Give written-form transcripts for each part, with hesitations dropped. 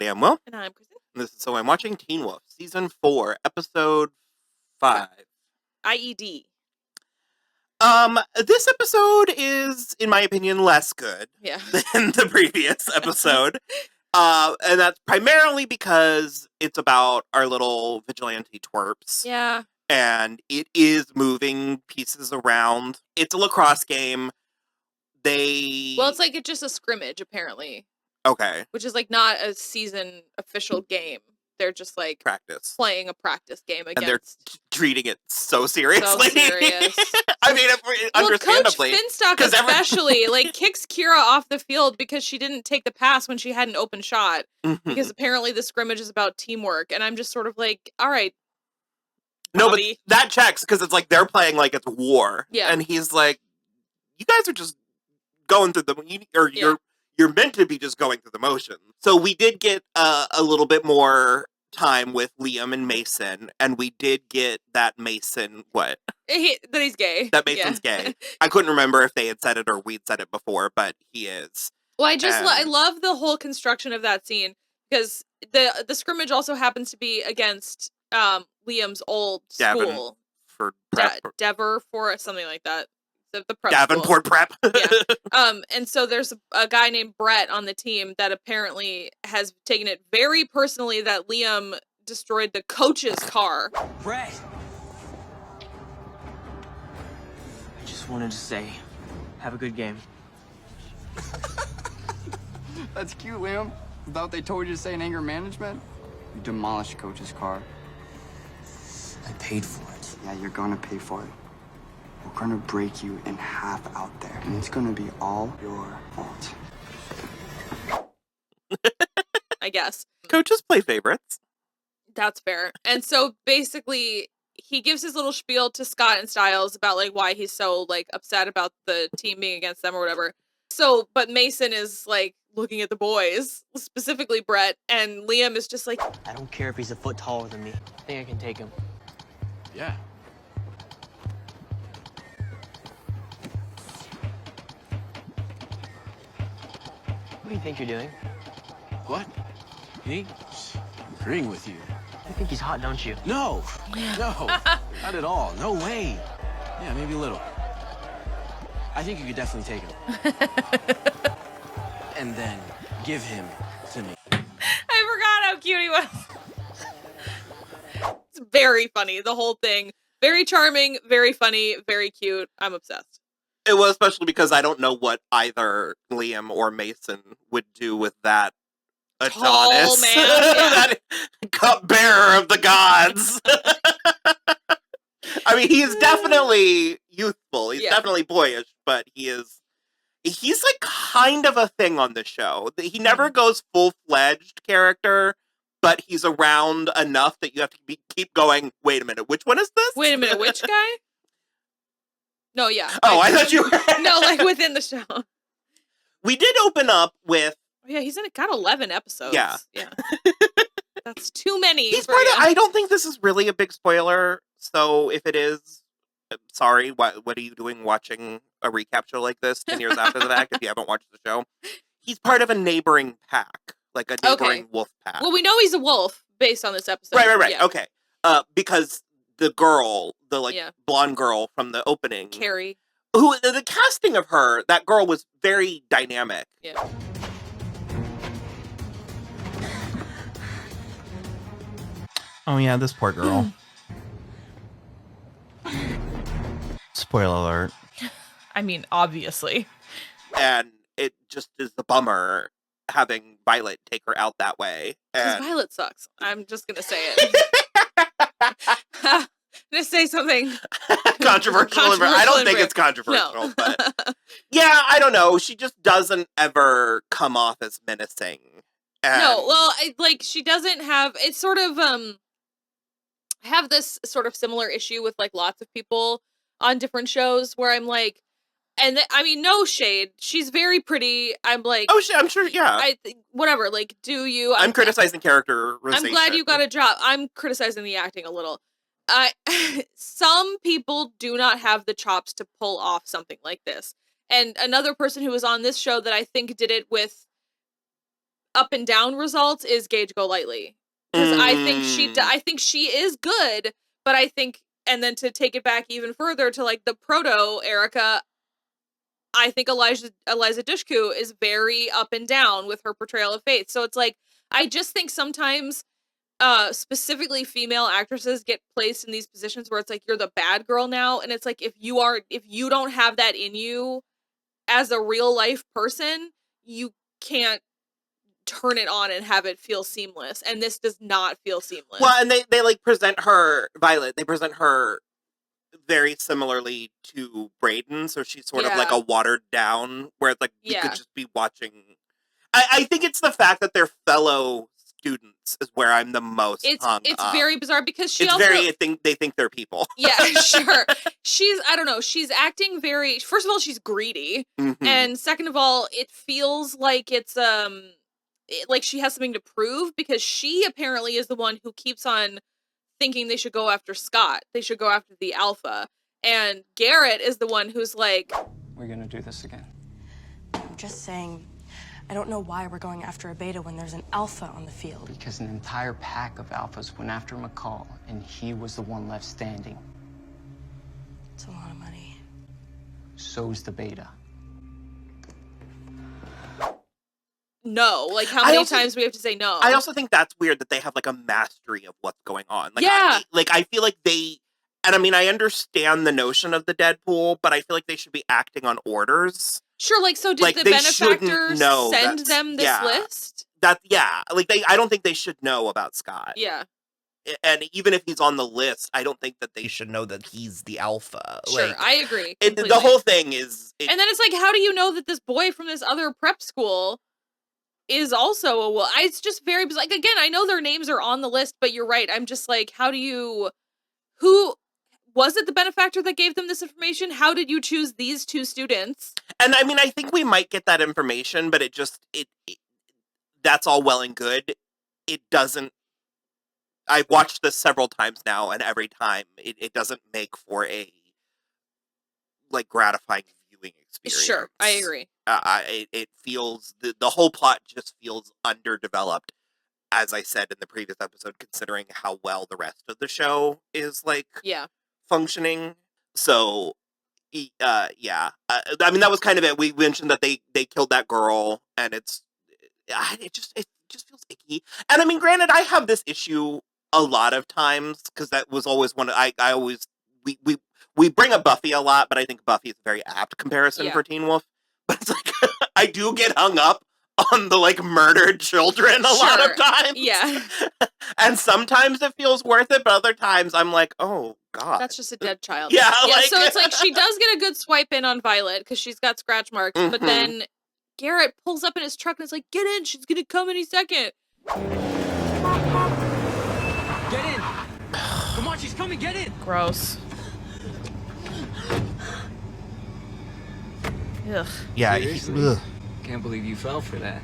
am Will. And I'm Kristin. And this is So I'm Watching Teen Wolf, Season 4, Episode 5. I.E.D. This episode is, in my opinion, less good than the previous episode. And that's primarily because it's about our little vigilante twerps. Yeah. And it is moving pieces around. It's a lacrosse game. Well, it's like it's just a scrimmage, apparently. Okay. Which is like not a season official game. They're just like playing a practice game against. And they're treating it so seriously. So serious. I mean, understandably. Coach Finstock especially like kicks Kira off the field because she didn't take the pass when she had an open shot. Mm-hmm. Because apparently the scrimmage is about teamwork. And I'm just sort of like, all right. No, Bobby. but that checks because it's like they're playing like it's war. Yeah. And he's like, you guys are just going through you're meant to be just going through the motions. So we did get a little bit more time with Liam and Mason, and we did get that Mason, what? That he's gay. That Mason's gay. I couldn't remember if they had said it or we'd said it before, but he is. Well, I love the whole construction of that scene, because the scrimmage also happens to be against Liam's old school. Devon for something like that. The prep Davenport school. Prep. Yeah. And so there's a guy named Brett on the team that apparently has taken it very personally that Liam destroyed the coach's car. Brett! I just wanted to say, have a good game. That's cute, Liam. Is that what they told you to say in anger management? You demolished coach's car. I paid for it. Yeah, you're gonna pay for it. We're gonna break you in half out there, and it's gonna be all your fault. I guess. Coaches play favorites. That's fair. And so basically, he gives his little spiel to Scott and Stiles about like why he's so like upset about the team being against them or whatever. So, but Mason is like looking at the boys, specifically Brett, and Liam is just like, I don't care if he's a foot taller than me. I think I can take him. Yeah. What do you think you're doing? What? Me? Agreeing with you. You think he's hot, don't you? No, not at all. No way. Yeah, maybe a little. I think you could definitely take him. And then give him to me. I forgot how cute he was. It's very funny, the whole thing. Very charming, very funny, very cute. I'm obsessed. It was especially because I don't know what either Liam or Mason would do with that Adonis. Tall man, yeah. That cupbearer of the gods. I mean, he is definitely youthful. He's definitely boyish, but he's like kind of a thing on the show. He never goes full-fledged character, but he's around enough that you have to keep going, wait a minute, which one is this? Wait a minute, which guy? No, yeah. Oh, I thought you were... No, like within the show. We did open up with... Oh, yeah, he's got 11 episodes. Yeah. That's too many. I don't think this is really a big spoiler, so if it is, I'm sorry, what are you doing watching a recap show like this 10 years after the fact if you haven't watched the show? He's part of a neighboring pack, like a neighboring wolf pack. Well, we know he's a wolf based on this episode. Right. Yeah. Okay. Because the girl, blonde girl from the opening, Carrie, who the casting of her, that girl was very dynamic. Yeah. Oh yeah, this poor girl. Spoiler alert. I mean, obviously. And it just is the bummer having Violet take her out that way. Because Violet sucks. I'm just going to say it. I'm going to say something controversial. I don't think it's controversial, no. But yeah, I don't know. She just doesn't ever come off as menacing. And no, well, she doesn't have, it's sort of, have this sort of similar issue with like lots of people on different shows where I'm like, and I mean, no shade. She's very pretty. I'm like, oh, I'm sure, yeah. Whatever. Like, do you? I'm criticizing characterization. I'm glad you got a job. I'm criticizing the acting a little. Some people do not have the chops to pull off something like this. And another person who was on this show that I think did it with up and down results is Gage Golightly. Because I think she is good, but I think, and then to take it back even further to like the proto Erica, I think Eliza Dushku is very up and down with her portrayal of Faith. So it's like, I just think sometimes specifically female actresses get placed in these positions where it's like you're the bad girl now, and it's like if you don't have that in you as a real life person, you can't turn it on and have it feel seamless, and this does not feel seamless. Well, and they like present her, Violet, they present her very similarly to Brayden, so she's sort of like a watered down, where it's like you could just be watching. I think it's the fact that they're fellow students is where I'm the most hung it's up. very bizarre because she they think they're people. Yeah, sure. I don't know, she's acting very, first of all, she's greedy, and second of all, it feels like it's like she has something to prove, because she apparently is the one who keeps on thinking they should go after Scott. They should go after the alpha. And Garrett is the one who's like, we're gonna do this again. I'm just saying, I don't know why we're going after a beta when there's an alpha on the field. Because an entire pack of alphas went after McCall, and he was the one left standing. It's a lot of money. So's the beta. no. Like, how many times we have to say no? I also think that's weird that they have like a mastery of what's going on. Like, yeah. I feel like they, and I mean, I understand the notion of the Deadpool, but I feel like they should be acting on orders. Sure, like, so did like, the benefactor send them this list? I don't think they should know about Scott. Yeah. And even if he's on the list, I don't think that they should know that he's the alpha. Sure, like, I agree. The whole thing is... and then it's like, how do you know that this boy from this other prep school is also a... Well, it's just very... Like, again, I know their names are on the list, but you're right. I'm just like, how do you... Who... Was it the benefactor that gave them this information? How did you choose these two students? And I mean, I think we might get that information, but it that's all well and good. It doesn't... I've watched this several times now, and every time it doesn't make for a like gratifying viewing experience. Sure, I agree. It feels the whole plot just feels underdeveloped, as I said in the previous episode, considering how well the rest of the show is like functioning. So, I mean, that was kind of it. We mentioned that they killed that girl, and it just feels icky. And I mean, granted, I have this issue a lot of times, because that was always one I always we bring up Buffy a lot, but I think Buffy is a very apt comparison for Teen Wolf. But it's like I do get hung up on the like murdered children a lot of times. Yeah. And sometimes it feels worth it, but other times I'm like, oh god. That's just a dead child. Yeah, so it's like she does get a good swipe in on Violet because she's got scratch marks, but then Garrett pulls up in his truck and is like, get in, she's gonna come any second. Get in! Come on, she's coming, get in! Gross. Ugh. Yeah. Ugh. Can't believe you fell for that.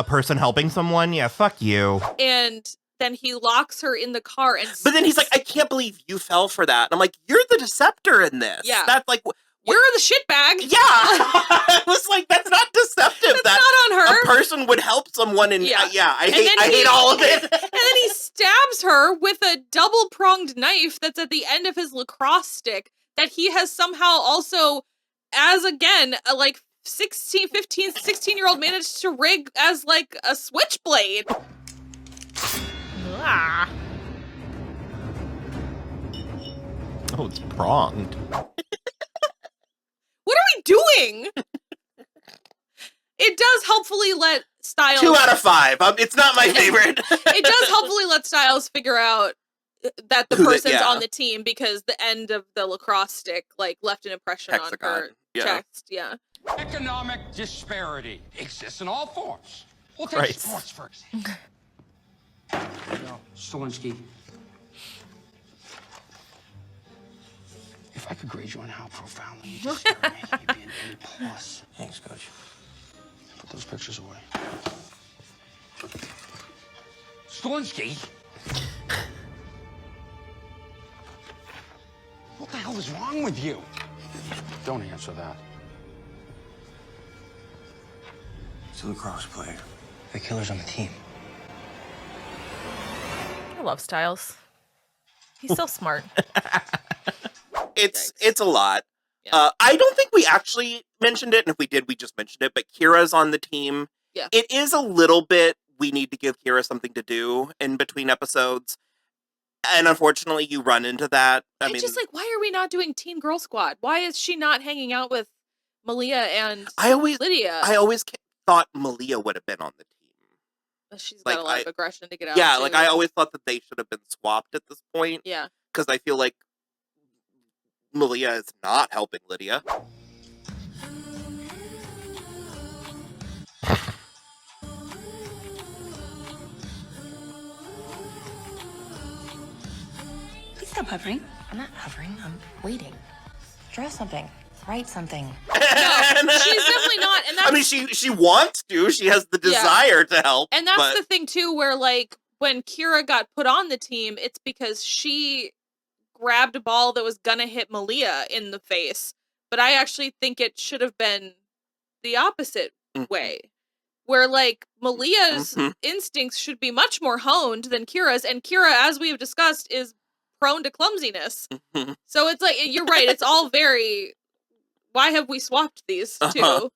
A person helping someone? Yeah, fuck you. And then he locks her in the car and... But then he's like, I can't believe you fell for that. And I'm like, you're the deceptor in this. Yeah. That's like... You're the shitbag. Yeah. I was like, that's not deceptive. That's not on her. A person would help someone and I hate all of it. And then he stabs her with a double-pronged knife that's at the end of his lacrosse stick that he has somehow also, as again, a like 16-year-old managed to rig as like a switchblade. Ah. Oh, it's pronged. What are we doing? It does helpfully let Stiles... 2 out of 5. It's not my favorite. It does helpfully let Stiles figure out that the person's on the team because the end of the lacrosse stick like left an impression on her chest. Yeah. Economic disparity exists in all forms. We'll take sports for example. Stolinsky. If I could grade you on how profoundly you just stared at me, you'd be an A+. Thanks, Coach. Put those pictures away. Stolinsky? What the hell is wrong with you? Don't answer that. He's a lacrosse player. The killer's on the team. I love Stiles. He's so smart. It's a lot. Yeah. I don't think we actually mentioned it, and if we did, we just mentioned it, but Kira's on the team. Yeah. It is a little bit, we need to give Kira something to do in between episodes. And unfortunately, you run into that. I mean, just like, why are we not doing Teen Girl Squad? Why is she not hanging out with Malia and Lydia? I always thought Malia would have been on the team. She's got a lot of aggression to get out. Yeah, too. like I always thought that they should have been swapped at this point. Yeah. Because I feel like Malia is not helping Lydia. Please stop hovering. I'm not hovering. I'm waiting. Draw something. Write something. No, she's definitely not. And that's, I mean, she wants to. She has the desire to help. And that's the thing, too, where, like, when Kira got put on the team, it's because she grabbed a ball that was gonna hit Malia in the face. But I actually think it should have been the opposite way. Where, like, Malia's instincts should be much more honed than Kira's. And Kira, as we have discussed, is prone to clumsiness. So it's like, you're right, it's all very... Why have we swapped these two?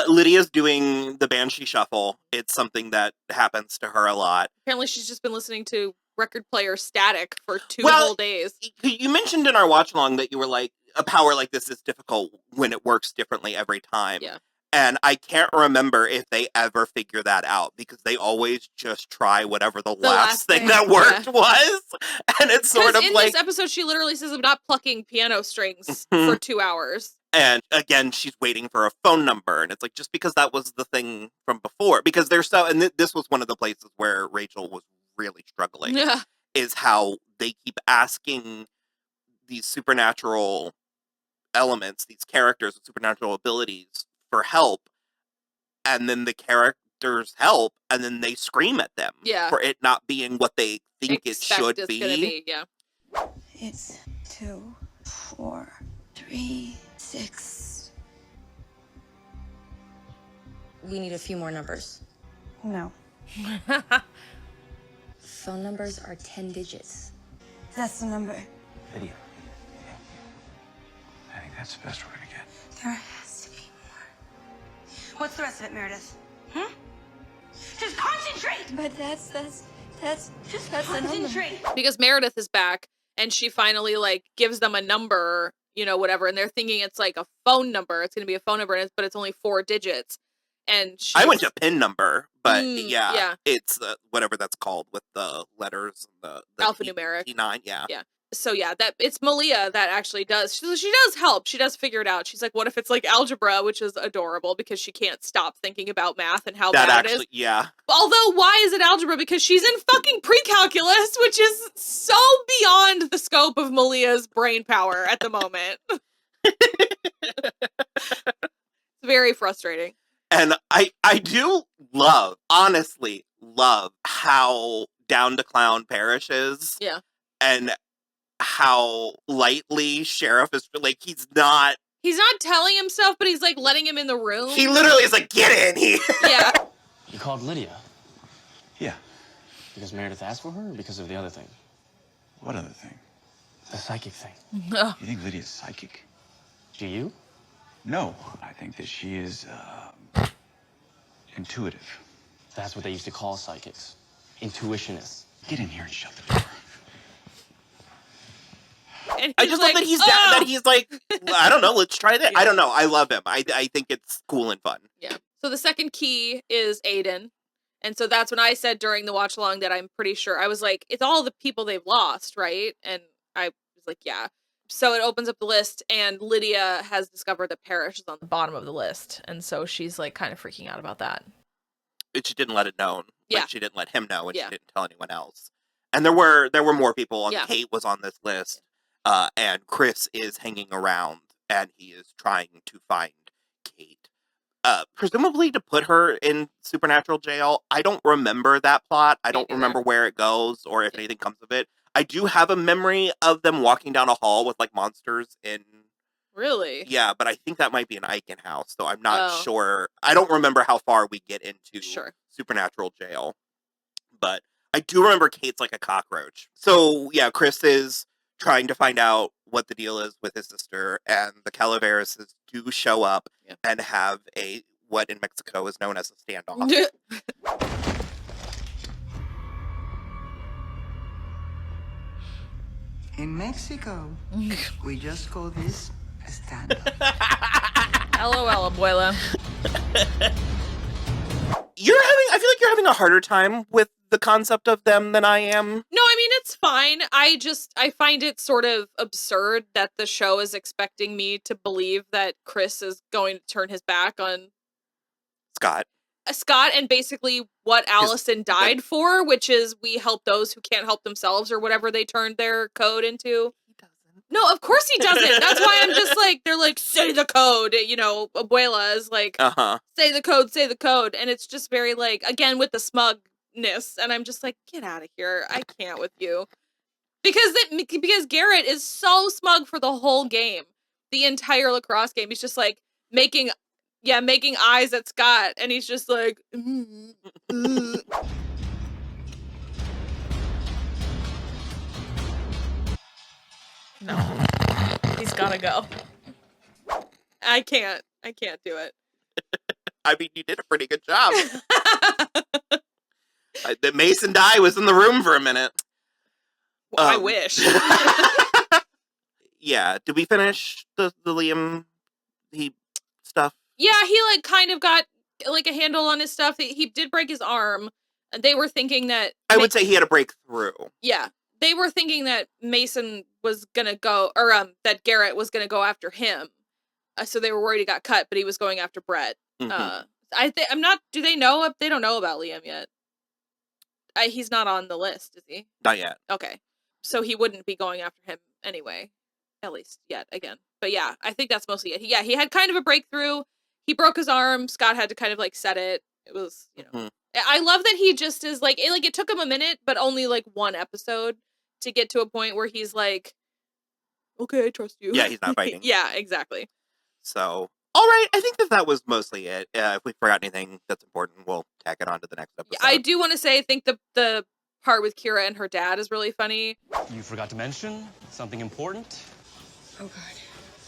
Lydia's doing the Banshee Shuffle. It's something that happens to her a lot. Apparently she's just been listening to record player static for 2 whole days. You mentioned in our watch-along that you were like, a power like this is difficult when it works differently every time. Yeah. And I can't remember if they ever figure that out, because they always just try whatever the last thing that worked was. And it's sort of in like... this episode, she literally says, I'm not plucking piano strings for 2 hours. And again, she's waiting for a phone number. And it's like, just because that was the thing from before. Because there's so... And this was one of the places where Rachel was really struggling. Yeah. Is how they keep asking these supernatural elements, these characters with supernatural abilities, for help, and then the characters help, and then they scream at them for it not being what they think it should be. Yeah. It's 2, 4, 3, 6. We need a few more numbers. No. Phone numbers are 10 digits. That's the number. Lydia. I think that's the best we're gonna get. There has to be more. What's the rest of it, Meredith? Just concentrate! But that's the number. Because Meredith is back, and she finally, like, gives them a number, you know, whatever, and they're thinking it's, like, a phone number. It's gonna be a phone number, but it's only 4 digits. And I went to PIN number, but it's whatever that's called with the letters and the alphanumeric. T9, yeah. So that it's Malia that actually does. She does help. She does figure it out. She's like, what if it's like algebra, which is adorable because she can't stop thinking about math and how bad it is. Yeah. Although, why is it algebra? Because she's in fucking pre-calculus, which is so beyond the scope of Malia's brain power at the moment. It's very frustrating. And I do honestly love how down to clown Parrish is. Yeah. And how lightly Sheriff is, like, he's not telling him stuff, but he's like letting him in the room. He literally is like, get in here. Yeah. You called Lydia? Yeah. Because Meredith asked for her, or because of the other thing? What other thing? The psychic thing. You think Lydia's psychic? Do you? No. I think that she is, intuitive. That's what they used to call psychics. Intuitionists. Get in here and shut the door. I just love that he's that he's like, I don't know, let's try that. Yeah. I don't know. I love him. I think it's cool and fun. Yeah. So the second key is Aiden. And so that's when I said during the watch along that I'm pretty sure, I was like, it's all the people they've lost, right? And I was like, yeah. So it opens up the list, and Lydia has discovered that Parrish is on the bottom of the list. And so she's like kind of freaking out about that. But she didn't let it known. Yeah. Like, she didn't let him know, and she didn't tell anyone else. And there were more people. Kate was on this list. And Chris is hanging around, and he is trying to find Kate. Presumably to put her in supernatural jail. I don't remember that plot. I don't remember where it goes or if anything comes of it. I do have a memory of them walking down a hall with, like, monsters in Really? Yeah, but I think that might be an Eichen house, so I'm not sure. I don't remember how far we get into supernatural jail. But I do remember Kate's like a cockroach. So, yeah, Chris is trying to find out what the deal is with his sister, and the Calaverises do show up and have what in Mexico is known as a standoff. In Mexico, we just call this a standoff. LOL, abuela. I feel like you're having a harder time with the concept of them than I am. No, I mean, it's fine. I find it sort of absurd that the show is expecting me to believe that Chris is going to turn his back on Scott, and basically what Allison died for, which is we help those who can't help themselves or whatever they turned their code into. He doesn't. No, of course he doesn't. That's why I'm just like, they're like, say the code, abuela is like, say the code. And it's just very like, again, with the smugness. And I'm just like, get out of here. I can't with you. Because Garrett is so smug for the whole game. The entire lacrosse game. He's just like making eyes at Scott. And he's just like, No. He's gotta go. I can't do it. I mean, you did a pretty good job. The Mason die was in the room for a minute. Well, I wish. Yeah. Did we finish the Liam stuff? Yeah, he like kind of got like a handle on his stuff. He did break his arm. And they were thinking that I would say he had a breakthrough. Yeah. They were thinking that Mason was gonna go, or that Garrett was gonna go after him. So they were worried he got cut, but he was going after Brett. I'm not. Do they know? They don't know about Liam yet. He's not on the list, is he? Not yet. Okay, so he wouldn't be going after him anyway, at least yet. Again, but yeah, I think that's mostly it. He had kind of a breakthrough. He broke his arm. Scott had to kind of like set it. It was, I love that he just is like it took him a minute, but only like one episode to get to a point where he's like, okay, I trust you. Yeah, he's not fighting. Yeah, exactly. So, all right, I think that was mostly it. If we forgot anything that's important, we'll tack it on to the next episode. I do want to say, I think the part with Kira and her dad is really funny. You forgot to mention something important? Oh, God.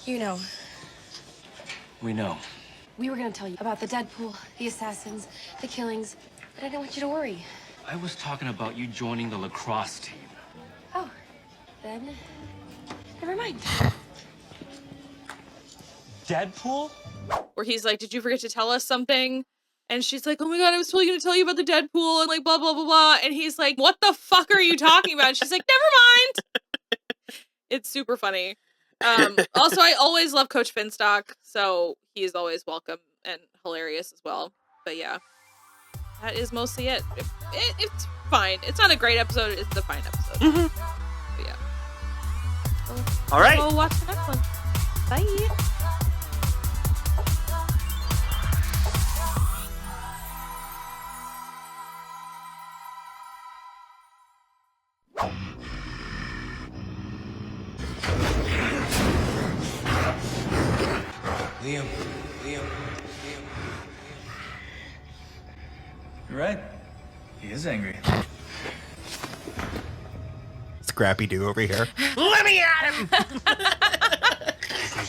You know. We know. We were going to tell you about the Deadpool, the assassins, the killings, but I didn't want you to worry. I was talking about you joining the lacrosse team. Oh, then never mind. Deadpool? Where he's like, did you forget to tell us something? And she's like, oh my God, I was totally going to tell you about the Deadpool and like blah, blah, blah, blah. And he's like, what the fuck are you talking about? And she's like, never mind. It's super funny. Also, I always love Coach Finstock, so he's always welcome and hilarious as well. But yeah, that is mostly it. It's fine. It's not a great episode. It's a fine episode. But yeah. All right. We'll watch the next one. Bye. Liam. You're right. He is angry. Scrappy Doo over here. Let me at him!